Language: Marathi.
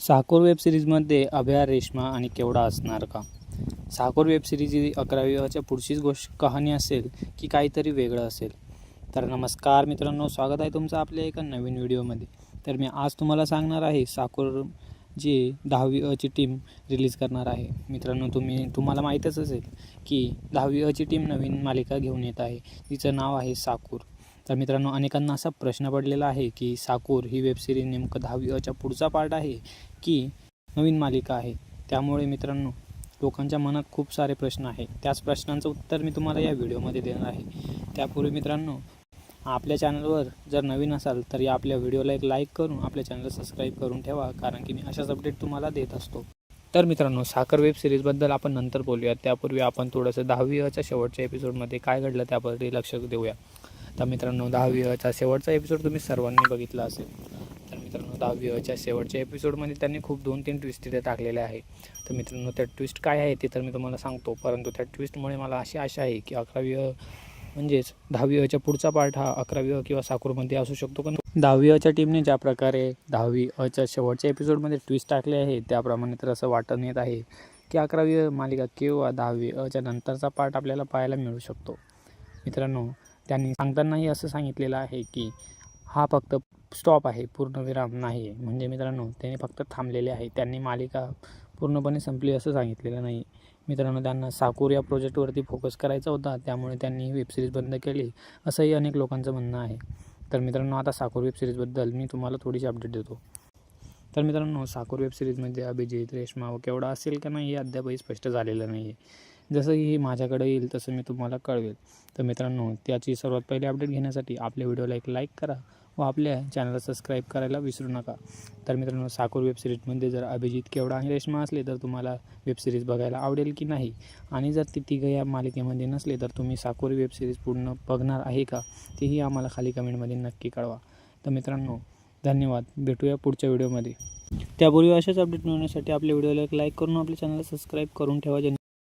साकोर वेब सिरीजमध्ये अभया, रेश्मा आणि केवढा असणार का? साकोर वेब सिरीज ही 11वी पुढचीच कहाणी असेल की काहीतरी वेगळं असेल? तर नमस्कार मित्रांनो, स्वागत आहे तुमचं आपल्या एका नवीन व्हिडिओमध्ये. तर मी आज तुम्हाला सांगणार आहे साकोर जी 10वी टीम रिलीज करणार आहे. मित्रांनो, तुम्हाला माहीतच असेल की 10वी टीम नवीन मालिका घेऊन येत आहे, तिचं नाव आहे साकोर. तर मित्रांनो, अनेकांना असा प्रश्न पडलेला आहे की साकोर ही वेब सिरीज नेमकं 10वी पुढचा पार्ट आहे की नवीन मालिका आहे. त्यामुळे मित्रांनो, लोकांच्या मनात खूप सारे प्रश्न आहे. त्याच प्रश्नांचं उत्तर मी तुम्हाला या व्हिडिओमध्ये देणार आहे. त्यापूर्वी मित्रांनो, आपल्या चॅनलवर जर नवीन असाल तर या आपल्या व्हिडिओला एक लाईक करून आपल्या चॅनलला सबस्क्राईब करून ठेवा, कारण की मी अशाच अपडेट तुम्हाला देत असतो. तर मित्रांनो, साकोर वेब सिरीजबद्दल आपण नंतर बोलूया. त्यापूर्वी आपण थोडंसं 10वीच्या शेवटच्या एपिसोडमध्ये काय घडलं त्याबद्दल लक्ष देऊया. तर मित्रांनो, 10वीचा शेवटचा एपिसोड तुम्ही सर्वांनी बघितला असेल. तर मित्रांनो, 10वीच्या शेवटच्या एपिसोडमध्ये त्यांनी खूप 2-3 ट्विस्ट तिथे टाकलेले आहे. तर मित्रांनो, त्या ट्विस्ट काय आहे ते तर मी तुम्हाला सांगतो, परंतु त्या ट्विस्टमुळे मला अशी आशा आहे की 11वी म्हणजेच 10वीच्या पुढचा पार्ट हा 11वी किंवा साकोरमध्ये असू शकतो. पण 10वीच्या टीमने ज्या प्रकारे 10वीच्या शेवटच्या एपिसोडमध्ये ट्विस्ट टाकले आहे त्याप्रमाणे तर असं वाटून येत आहे की 11वी मालिका किंवा 10वीच्या नंतरचा पार्ट आपल्याला पाहायला मिळू शकतो. मित्रांनो, त्यांनी सांगतानाही असं सांगितलेलं आहे की हा फक्त स्टॉप आहे, पूर्णविराम नाही आहे. म्हणजे मित्रांनो, त्यांनी फक्त थांबलेले आहे, त्यांनी मालिका पूर्णपणे संपली असं सांगितलेलं नाही. मित्रांनो, त्यांना साकोर या प्रोजेक्टवरती फोकस करायचा होता, त्यामुळे त्यांनी वेब सिरीज बंद केली असंही अनेक लोकांचं म्हणणं आहे. तर मित्रांनो, आता साकोर वेब सिरीजबद्दल मी तुम्हाला थोडीशी अपडेट देतो. तर मित्रांनो, साकोर वेब सिरीजमध्ये अभिजित, रेश्मा व केवढा असेल का नाही हे अद्यापही स्पष्ट झालेलं नाही आहे. जसं की माझ्याकडे येईल तसं मी तुम्हाला कळवेल. तर मित्रांनो, त्याची सर्वात पहिली अपडेट घेण्यासाठी आपल्या व्हिडिओला एक लाईक करा व आपल्या चॅनलला सबस्क्राईब करायला विसरू नका. तर मित्रांनो, साकोर वेब सिरीजमध्ये जर अभिजित, केवढा आणि रेश्मा असले तर तुम्हाला वेब सिरीज बघायला आवडेल की नाही, आणि जर ती तिघं या मालिकेमध्ये नसले तर तुम्ही साकोर वेब सिरीज पूर्ण बघणार आहे का, तेही आम्हाला खाली कमेंटमध्ये नक्की कळवा. तर मित्रांनो, धन्यवाद. भेटूया पुढच्या व्हिडिओमध्ये. त्यापूर्वी अशाच अपडेट मिळवण्यासाठी आपल्या व्हिडिओला एक लाईक करून आपल्या चॅनलला सबस्क्राईब करून ठेवा.